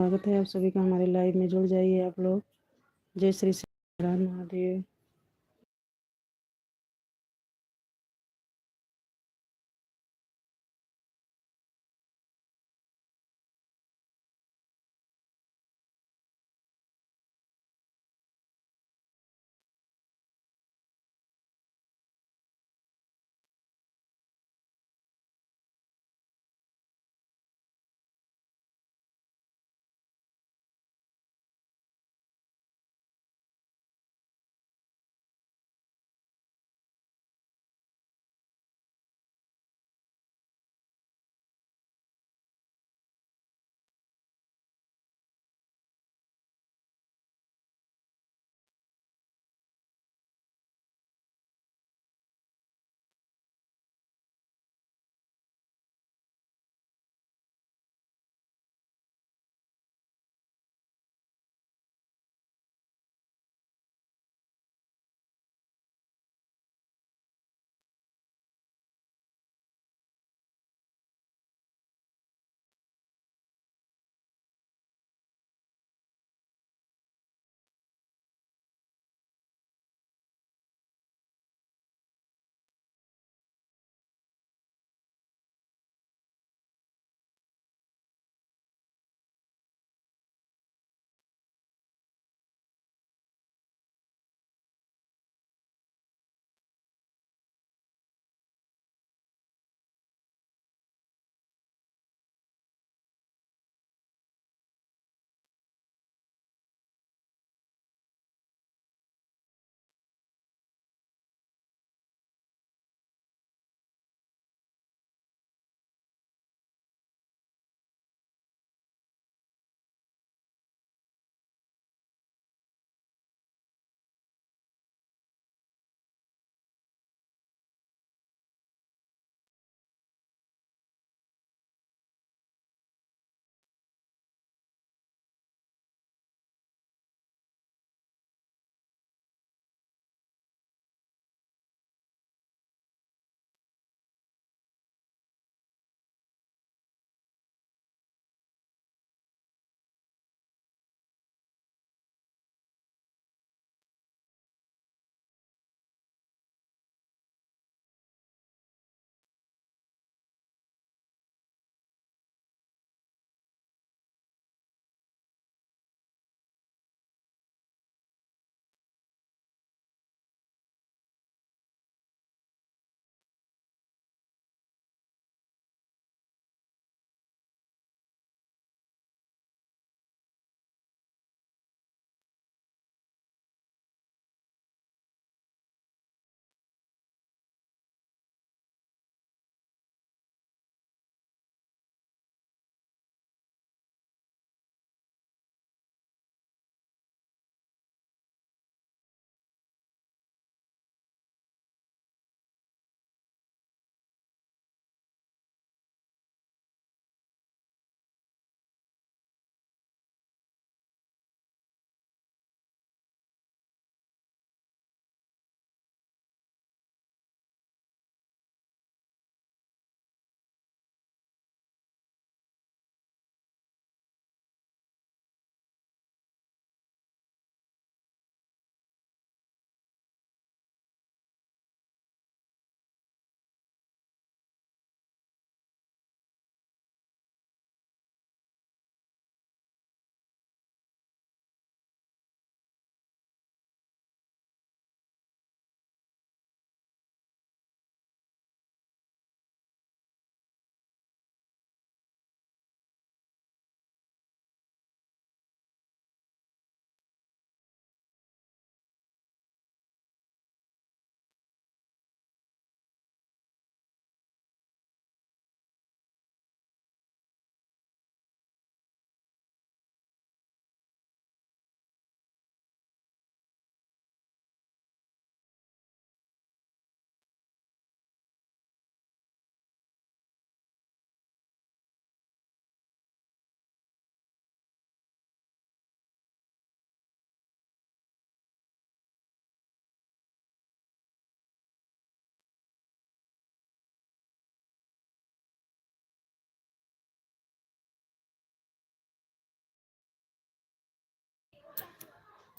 स्वागत है आप सभी का हमारे लाइव में। जुड़ जाइए आप लोग। जय श्री राम महादेव।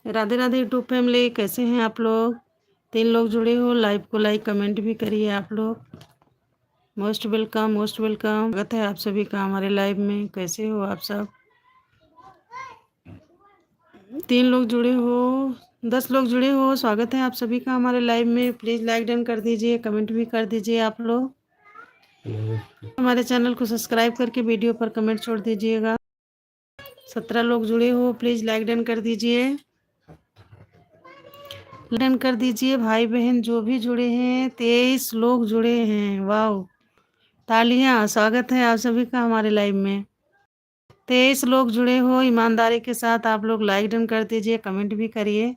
राधे राधे यूट्यूब फैमिली, कैसे हैं आप लोग? 3 लोग जुड़े हो, लाइव को लाइक कमेंट भी करिए आप लोग। Most welcome, most welcome. स्वागत है आप सभी का हमारे लाइव में। कैसे हो आप सब? 3 लोग जुड़े हो, 10 लोग जुड़े हो, स्वागत है आप सभी का हमारे लाइव में। प्लीज़ लाइक डन कर दीजिए, कमेंट भी कर दीजिए आप लोग। हमारे चैनल को सब्सक्राइब करके वीडियो पर कमेंट छोड़ दीजिएगा। 17 लोग जुड़े हो, प्लीज़ लाइक डन कर दीजिए, डन कर दीजिए भाई बहन जो भी जुड़े हैं। 23 लोग जुड़े हैं, वाह, तालियां। स्वागत है आप सभी का हमारे लाइव में। 23 लोग जुड़े हो, ईमानदारी के साथ आप लोग लाइक डन कर दीजिए, कमेंट भी करिए।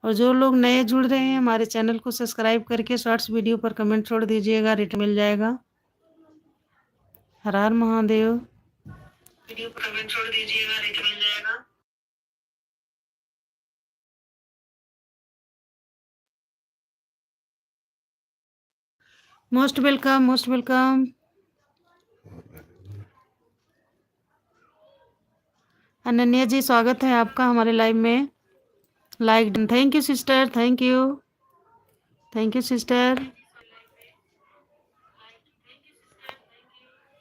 और जो लोग नए जुड़ रहे हैं, हमारे चैनल को सब्सक्राइब करके शॉर्ट्स वीडियो पर कमेंट छोड़ दीजिएगा, रिटर्न मिल जाएगा। हर हर महादेव। वीडियो पर कमेंट छोड़ दीजिएगा, रिटर्न मिल जाएगा। Most welcome, most welcome. Ananya ji, स्वागत है आपका हमारे लाइव में। Like done, thank you sister, thank you, thank you sister.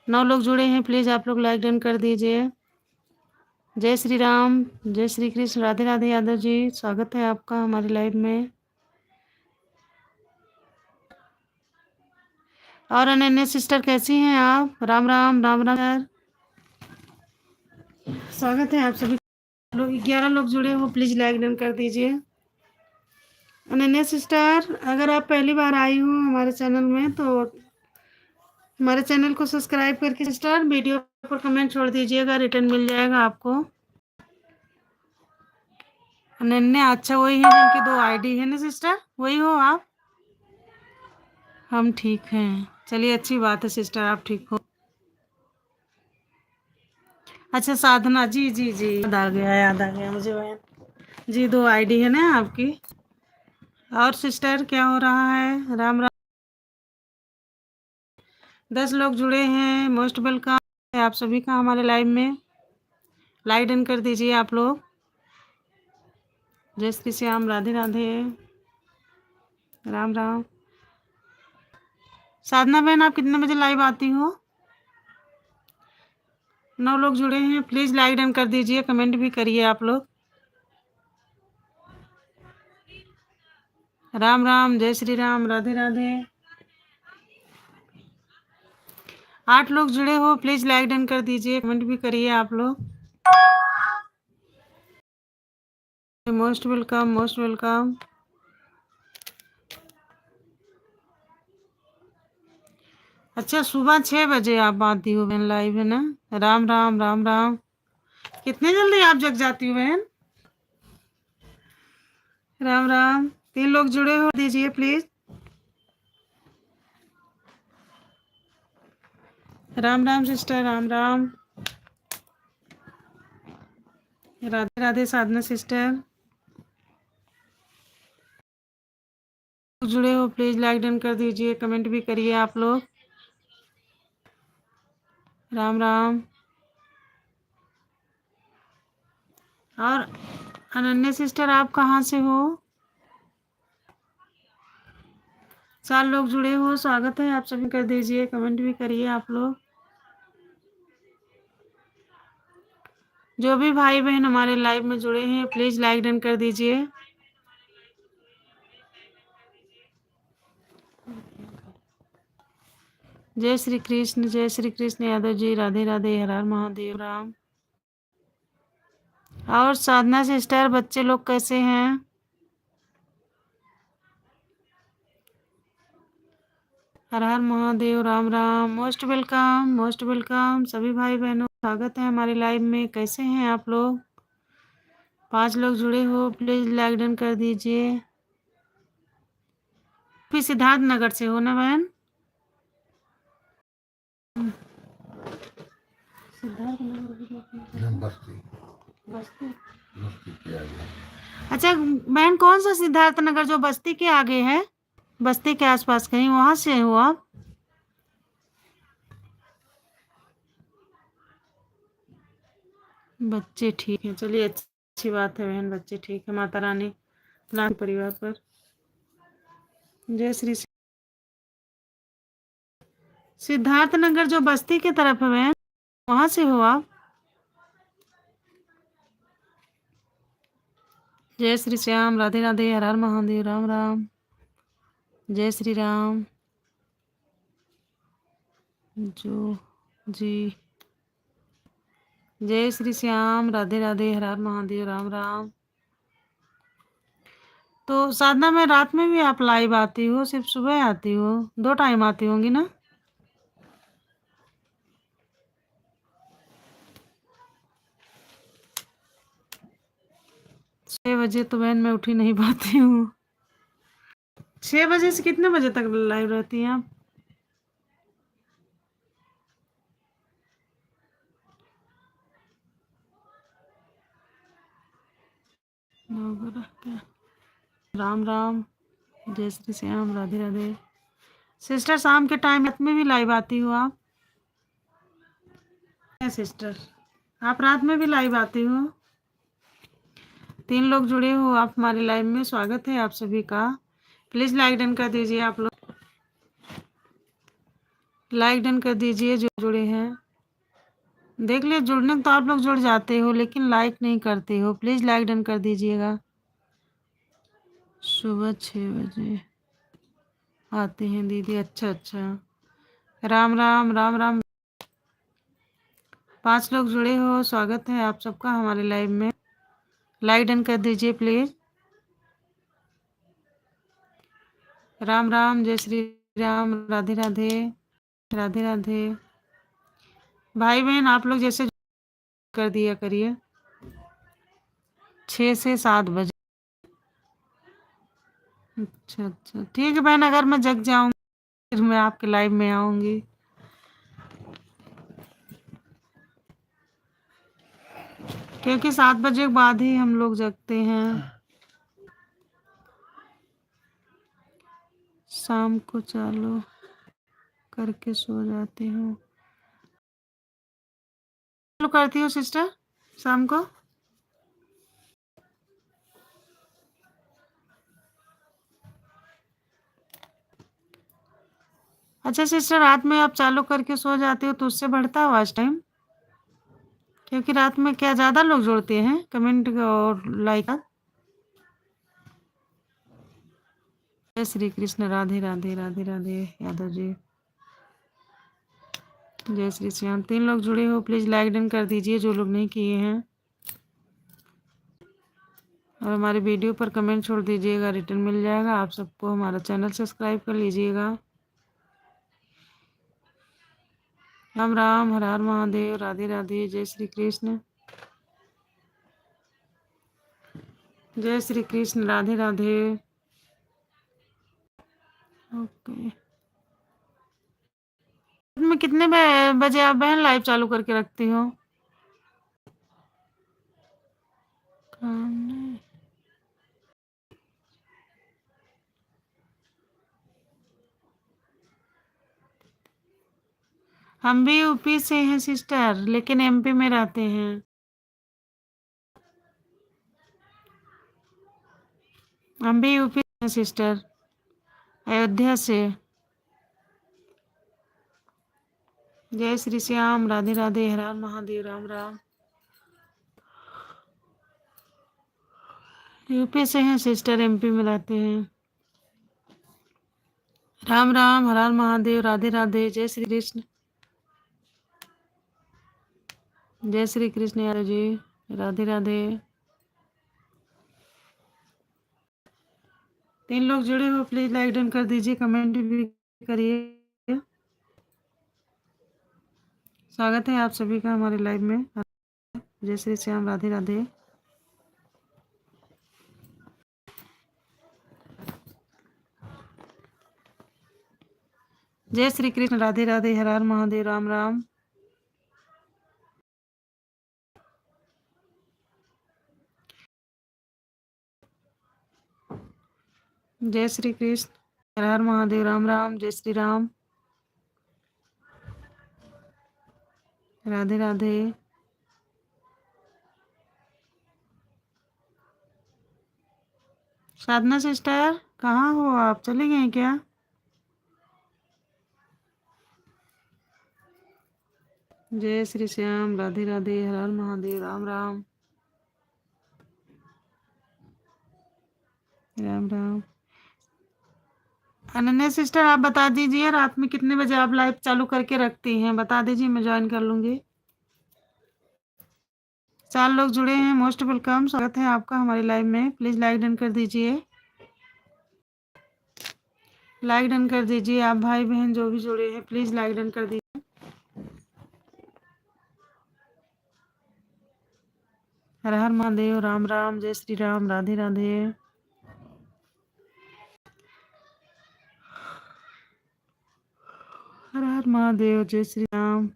9 लोग जुड़े हैं, प्लीज़ आप लोग लाइक डन कर दीजिए। जय श्री राम, जय श्री कृष्ण, राधे राधे यादव जी, स्वागत है आपका हमारे लाइव में। और अनन्या सिस्टर कैसी हैं आप? राम राम, राम राम यार। स्वागत है आप सभी लोग। 11 लोग जुड़े हो, प्लीज़ लाइक डन कर दीजिए। अनन्या सिस्टर, अगर आप पहली बार आई हो हमारे चैनल में तो हमारे चैनल को सब्सक्राइब करके सिस्टर वीडियो पर कमेंट छोड़ दीजिएगा, रिटर्न मिल जाएगा आपको। अनन्या, अच्छा वही है जिनकी 2 आईडी है ना सिस्टर, वही हो आप? हम ठीक हैं, चलिए अच्छी बात है सिस्टर, आप ठीक हो। अच्छा साधना जी, जी जी, याद आ गया, याद आ गया मुझे बहन जी, 2 आईडी है ना आपकी। और सिस्टर क्या हो रहा है? राम राम। 10 लोग जुड़े हैं, मोस्ट वेलकम है आप सभी का हमारे लाइव में। लाइक डन कर दीजिए आप लोग। जय श्री श्याम, राधे राधे, राम राम। साधना बहन, आप कितने बजे लाइव आती हो? 9 लोग जुड़े हैं, प्लीज़ लाइक डन कर दीजिए, कमेंट भी करिए आप लोग। राम राम, जय श्री राम, राधे राधे। 8 लोग जुड़े हो, प्लीज़ लाइक डन कर दीजिए, कमेंट भी करिए आप लोग। Most welcome, most welcome. अच्छा, सुबह 6 बजे आप आती हो बहन लाइव, है ना? राम राम, राम राम। कितने जल्दी आप जग जाती हो बहन? राम राम। 3 लोग जुड़े हो, दीजिए please. Ram Ram sister, Ram Ram. Radhe Radhe Sadhana sister. जुड़े हो, प्लीज लाइक डन कर दीजिए, कमेंट भी करिए आप लोग। राम राम। और अनन्या सिस्टर, आप कहाँ से हो? 4 लोग जुड़े हो, स्वागत है आप सभी, कर दीजिए, कमेंट भी करिए आप लोग। जो भी भाई बहन हमारे लाइव में जुड़े हैं, प्लीज लाइक डन कर दीजिए। जय श्री कृष्ण, जय श्री कृष्ण यादव जी, राधे राधे, हर हर महादेव, राम। और साधना सिस्टर, बच्चे लोग कैसे हैं? हर हर Mahadev, Ram Ram. Most welcome, most welcome सभी भाई बहनों, स्वागत है हमारे लाइव में। कैसे हैं आप लोग? 5 लोग जुड़े हो, प्लीज लाइक डन कर दीजिए। फिर सिद्धार्थ नगर से हो ना बहन? सिद्धार्थ नगर बस्ती, बस्ती के आगे। अच्छा बहन, कौन सा सिद्धार्थ नगर जो बस्ती के आगे है? बस्ती के आसपास कहीं, वहां से हो आप? बच्चे ठीक हैं, चलिए अच्छी बात है बहन, बच्चे ठीक है। माता रानी ना परिवार पर। जय श्री। सिद्धार्थ नगर जो बस्ती की तरफ है बहन, वहां से हो आप? जय श्री श्याम, राधे राधे, हर हर महादेव, राम राम, जय श्री राम। जो जी, जय श्री श्याम, राधे राधे, हर हर महादेव, राम राम। तो साधना में रात में भी आप लाइव आती हो, सिर्फ सुबह आती हो? 2 टाइम आती होंगी ना? 6 बजे तो बहन मैं उठ ही नहीं पाती हूँ। 6 बजे से कितने बजे तक लाइव रहती हैं आप? राम राम, जय श्री श्याम, राधे राधे। सिस्टर शाम के टाइम रात में भी लाइव आती हो आप? सिस्टर आप रात में भी लाइव आती हो? 3 लोग जुड़े हो आप हमारे लाइव में, स्वागत है आप सभी का। प्लीज लाइक डन कर दीजिए आप लोग, लाइक डन कर दीजिए जो जुड़े हैं। देख लिया जुड़ने तो आप लोग जुड़ जाते हो, लेकिन लाइक नहीं करते हो। प्लीज लाइक डन कर दीजिएगा। सुबह 6 बजे आते हैं दीदी, अच्छा अच्छा। राम राम, राम राम। 5 लोग जुड़े हो, स्वागत है आप सबका हमारे लाइव में। लाइक डन कर दीजिए प्लीज। राम राम, जय श्री राम, राधे राधे, राधे राधे। भाई बहन आप लोग जैसे कर दिया करिए, 6 से 7 बजे। अच्छा अच्छा ठीक है बहन, अगर मैं जग जाऊंगी फिर मैं आपके लाइव में आऊंगी। क्योंकि 7 बजे के बाद ही हम लोग जगते हैं, शाम को चालू करके सो जाती हूँ। चालू करती हूँ सिस्टर शाम को। अच्छा सिस्टर, रात में आप चालू करके सो जाते हो तो उससे बढ़ता है वॉच टाइम? क्योंकि रात में क्या ज़्यादा लोग जुड़ते हैं कमेंट और लाइक? जय श्री कृष्ण, राधे राधे, राधे राधे यादव जी, जय श्री श्याम। 3 लोग जुड़े हो, प्लीज़ लाइक डन कर दीजिए जो लोग नहीं किए हैं, और हमारे वीडियो पर कमेंट छोड़ दीजिएगा, रिटर्न मिल जाएगा आप सबको। हमारा चैनल सब्सक्राइब कर लीजिएगा। राम राम, हर हर महादेव, राधे राधे, जय श्री कृष्ण, जय श्री कृष्ण, राधे राधे। ओके, में कितने बजे आप बहन लाइव चालू करके रखती हो? हम भी यूपी से हैं सिस्टर, लेकिन एमपी में रहते हैं। हम भी यूपी से हैं सिस्टर, अयोध्या से। जय श्री श्याम, राधे राधे, हर हर महादेव, राम राम। यूपी से हैं सिस्टर, एमपी में रहते हैं। राम राम, हर हर महादेव, राधे राधे, जय श्री कृष्ण, जय श्री कृष्ण यादव जी, राधे राधे। 3 लोग जुड़े हो, प्लीज लाइक डन कर दीजिए, कमेंट भी करिए। स्वागत है आप सभी का हमारे लाइव में। जय श्री श्याम, राधे राधे। जय श्री कृष्ण, राधे राधे, हर हर महादेव, राम राम। जय श्री कृष्ण, हर हर महादेव, राम राम, जय श्री राम, राधे राधे। साधना सिस्टर कहाँ हो आप, चले गए क्या? जय श्री श्याम, राधे राधे, हर हर महादेव, राम राम। राम राम। अनन्या सिस्टर आप बता दीजिए रात में कितने बजे आप लाइव चालू करके रखती हैं, बता दीजिए, मैं ज्वाइन कर लूंगी। 4 लोग जुड़े हैं, मोस्ट वेलकम, स्वागत है आपका हमारे लाइव में। प्लीज लाइक डन कर दीजिए, लाइक डन कर दीजिए। आप भाई बहन जो भी जुड़े हैं प्लीज लाइक डन कर दीजिए। हर हर महादेव, राम राम, जय श्री राम, राधे राधे। हर हर महादेव, जय श्री राम।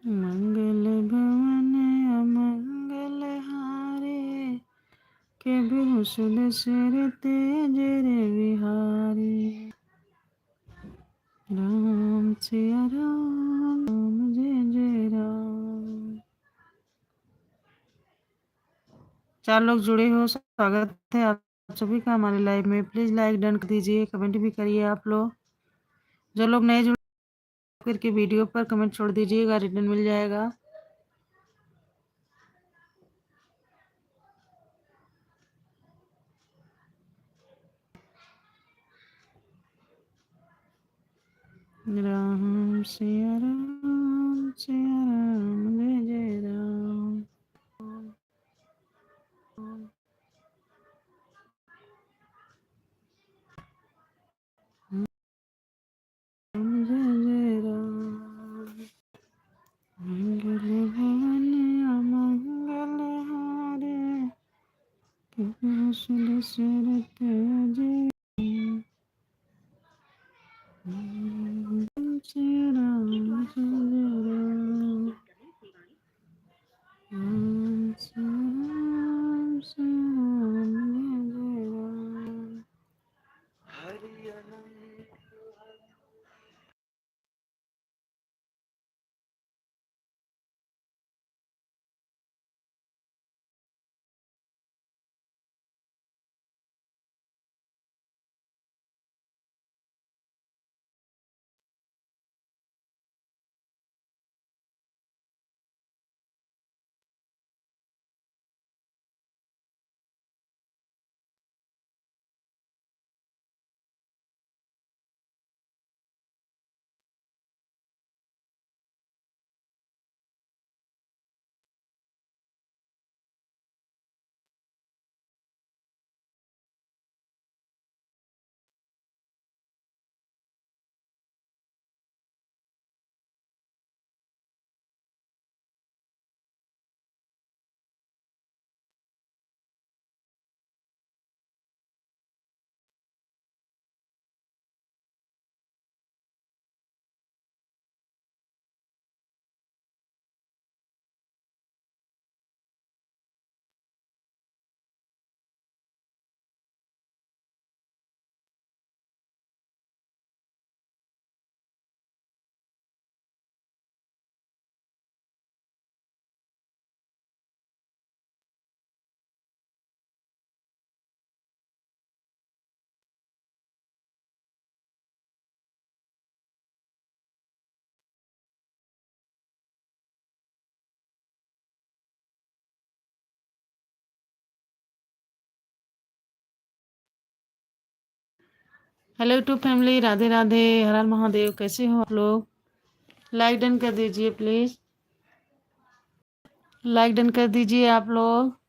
मंगल भवन अमंगल हारे, के बेहुसुद सिर तेज रे बिहारी। राम सिया राम, राम जय जय राम। 4 लोग जुड़े हो, स्वागत है आप सभी का हमारे लाइव में। प्लीज लाइक डन कर दीजिए, कमेंट भी करिए आप लोग। जो लोग नए जुड़े करके वीडियो पर कमेंट छोड़ दीजिएगा, रिटर्न मिल जाएगा। राम सिया राम, सिया राम जय जय राम। राम जय जय राम। मंगल भवन अमंगल हारे, के बेहुसुद सिर तेज। राम सिया राम, जय जय राम। राम सिया राम, सिया राम जय जय Ram. Hello YouTube family, Radhe Radhe, हर हर महादेव। कैसे हो आप लोग? लाइक डन कर दीजिए प्लीज, लाइक डन कर दीजिए आप लोग।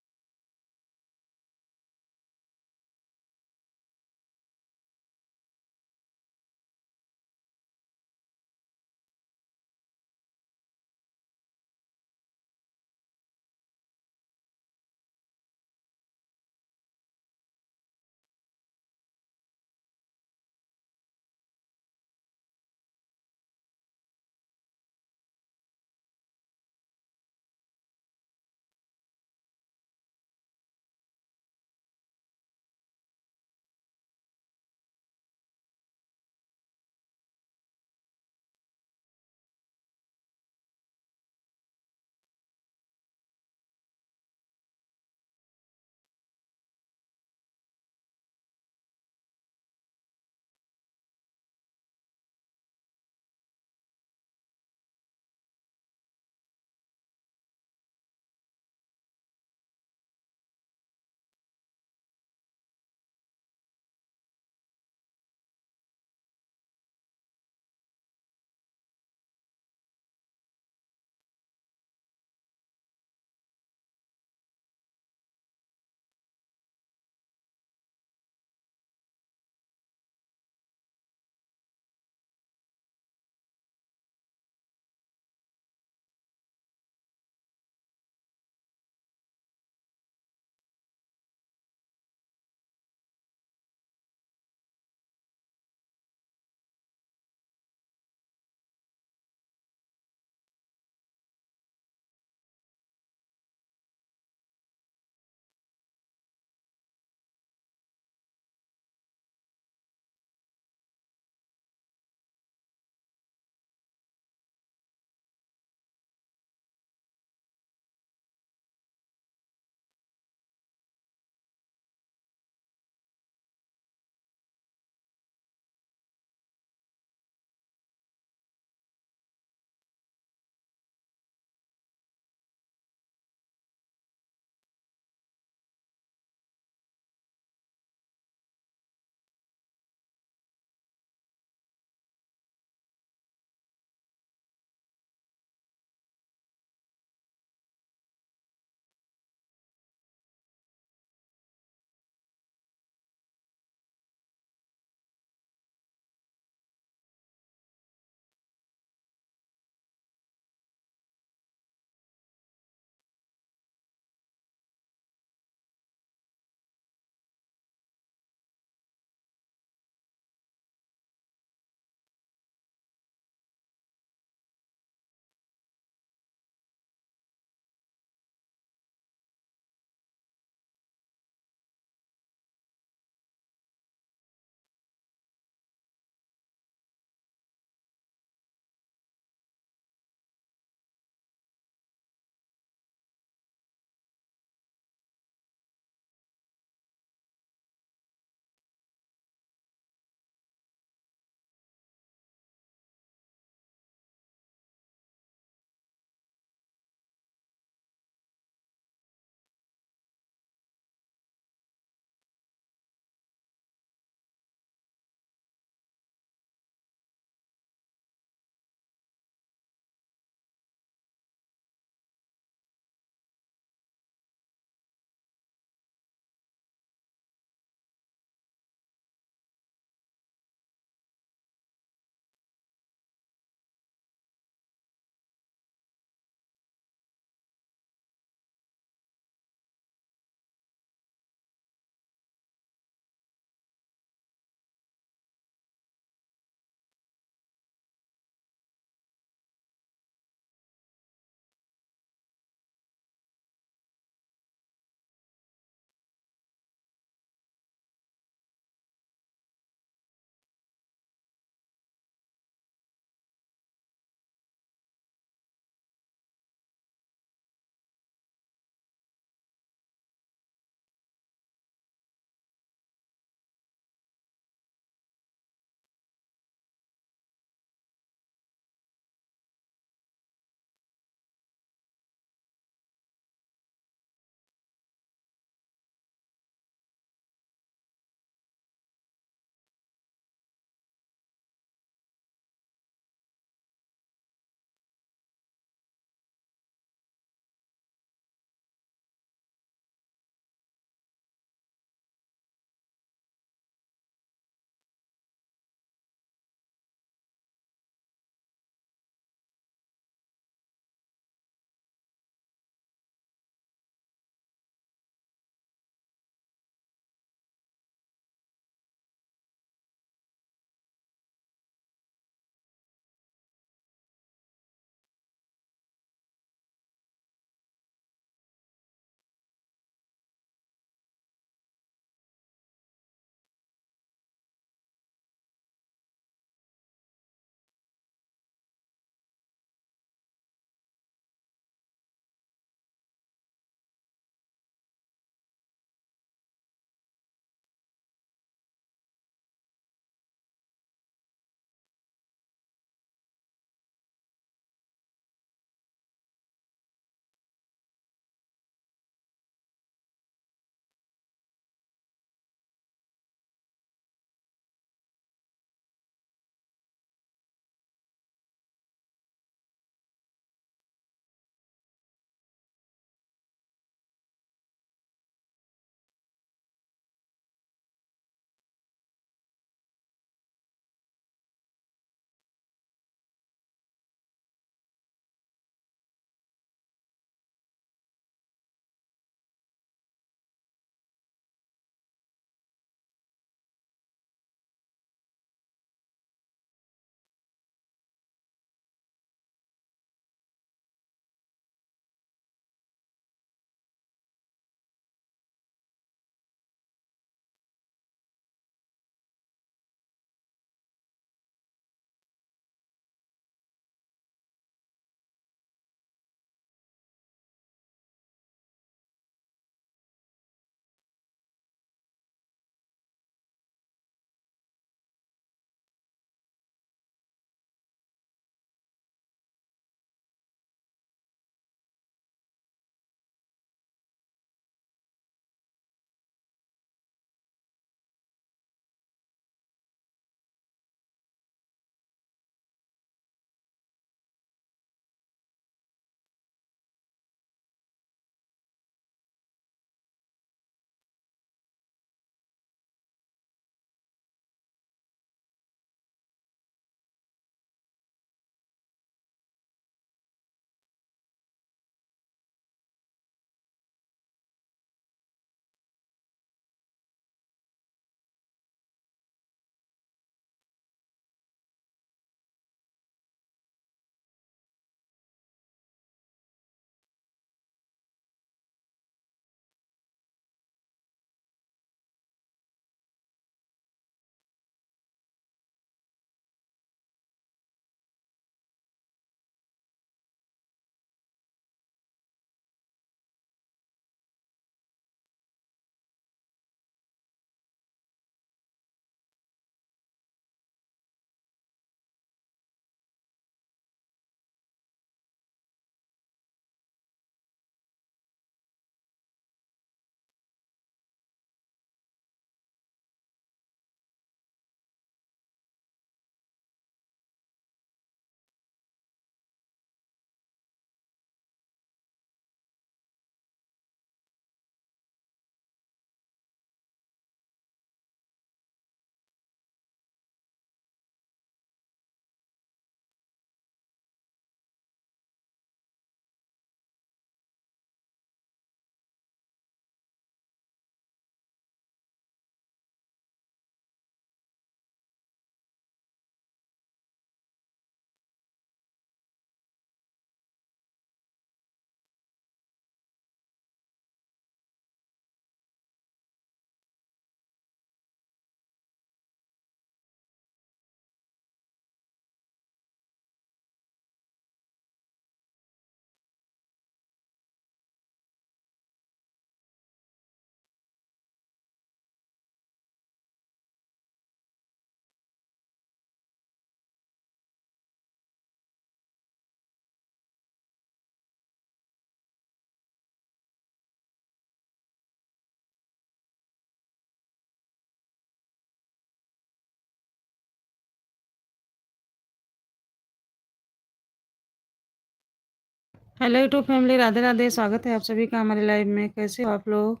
Hello YouTube family, Radhe Radhe. स्वागत है आप सभी का हमारे लाइव में। कैसे हो आप लोग?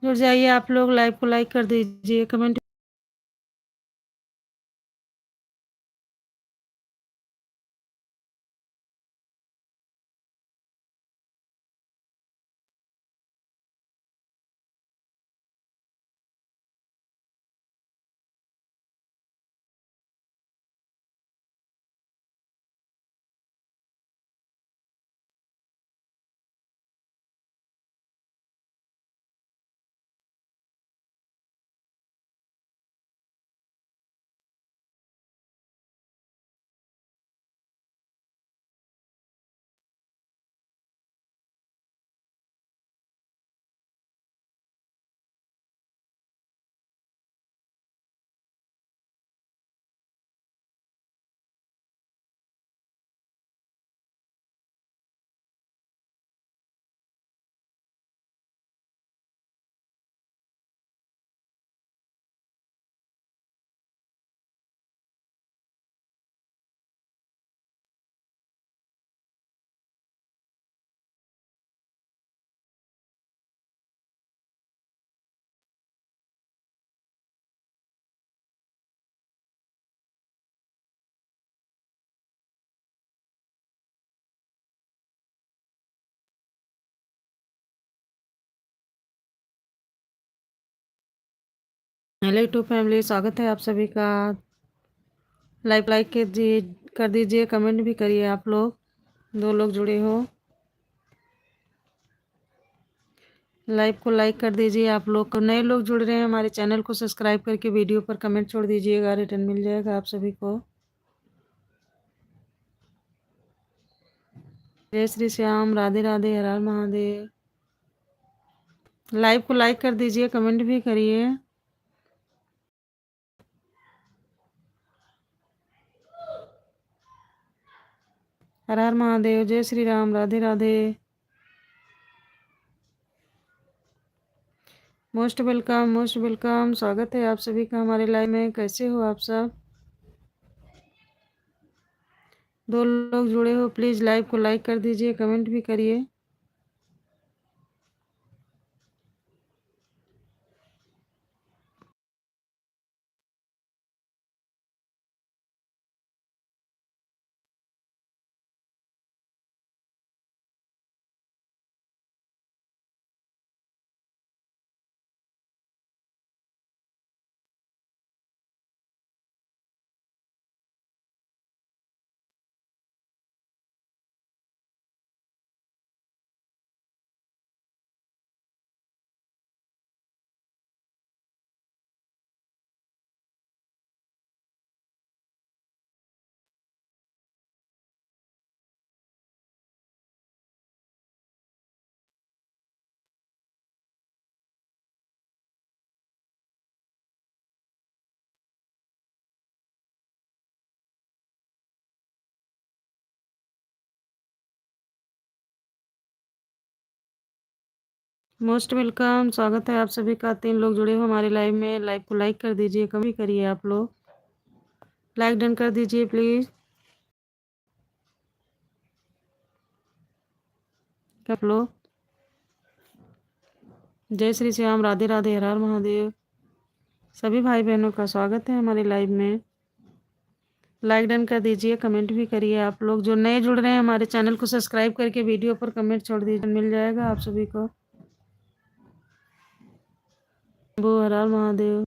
जुड़ जाइए आप लोग, लाइव को लाइक कर दीजिए, कमेंट। हेलो यूट्यूब फैमिली, स्वागत है आप सभी का। लाइव लाइक कीजिए, कर दीजिए, कमेंट भी करिए आप लोग। दो लोग जुड़े हो, लाइव को लाइक कर दीजिए आप लोग। नए लोग जुड़ रहे हैं हमारे चैनल को सब्सक्राइब करके वीडियो पर कमेंट छोड़ दीजिएगा, रिटर्न मिल जाएगा आप सभी को। जय श्री श्याम, राधे राधे, हर हर महादेव। लाइव को लाइक कर दीजिए, कमेंट भी करिए। हर हर महादेव, जय Shri Ram, Radhe Radhe. Most welcome, most welcome. स्वागत है आप सभी का हमारे लाइव में। कैसे हो आप सब? दो लोग जुड़े हो, प्लीज़ लाइव को लाइक कर दीजिए, कमेंट भी करिए। मोस्ट वेलकम, स्वागत है आप सभी का। 3 लोग जुड़े हो हमारे लाइव में। लाइव को लाइक कर दीजिए, कमेंट भी करिए आप लोग। लाइक डन कर दीजिए प्लीज़ आप लोग। जय श्री श्याम, राधे राधे, हर हर महादेव। सभी भाई बहनों का स्वागत है हमारे लाइव में। लाइक डन कर दीजिए, कमेंट भी करिए आप लोग। जो नए जुड़ रहे हैं हमारे चैनल को सब्सक्राइब करके वीडियो पर कमेंट छोड़ दीजिए, मिल जाएगा आप सभी को। वो हर हर महादेव।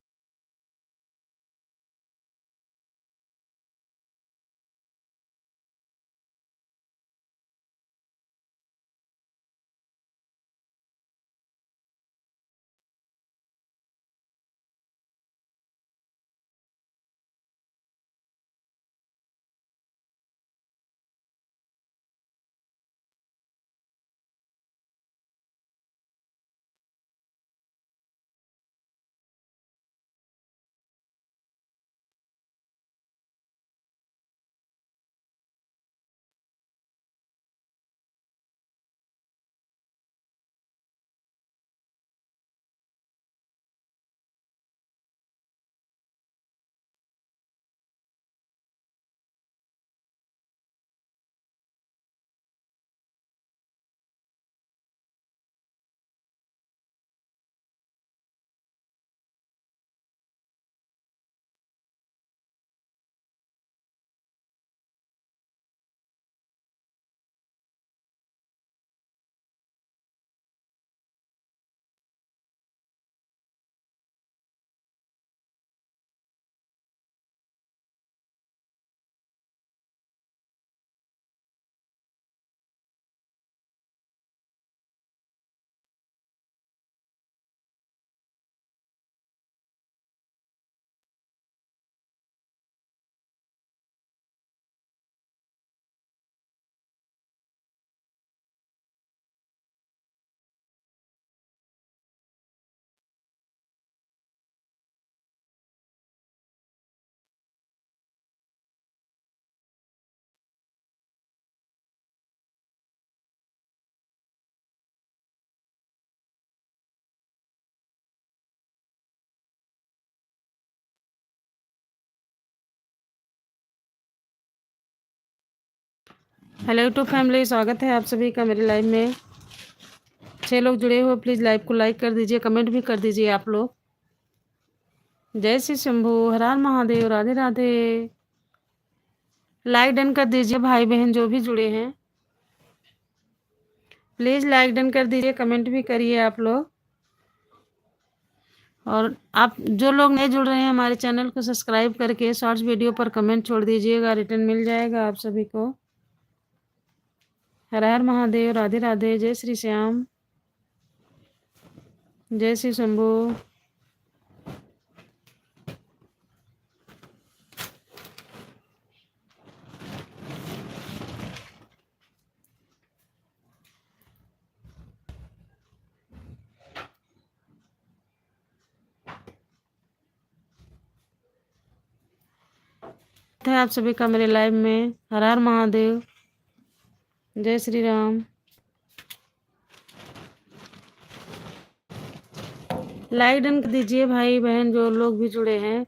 हेलो यूट्यूब फैमिली, स्वागत है आप सभी का मेरे लाइव में। 6 लोग जुड़े हो, प्लीज़ लाइव को लाइक कर दीजिए, कमेंट भी कर दीजिए आप लोग। जय श्री शंभू, हर हर महादेव, राधे राधे। लाइक डन कर दीजिए भाई बहन जो भी जुड़े हैं, प्लीज़ लाइक डन कर दीजिए, कमेंट भी करिए आप लोग। और आप जो लोग नए जुड़ रहे हैं हमारे चैनल को सब्सक्राइब करके शॉर्ट्स वीडियो पर कमेंट छोड़ दीजिएगा, रिटर्न मिल जाएगा आप सभी को। हर हर महादेव, राधे राधे, जय श्री श्याम, जय श्री शंभू। है आप सभी का मेरे लाइव में। हर हर महादेव, जय श्री राम। लाइक डन कर दीजिए भाई बहन जो लोग भी जुड़े हैं।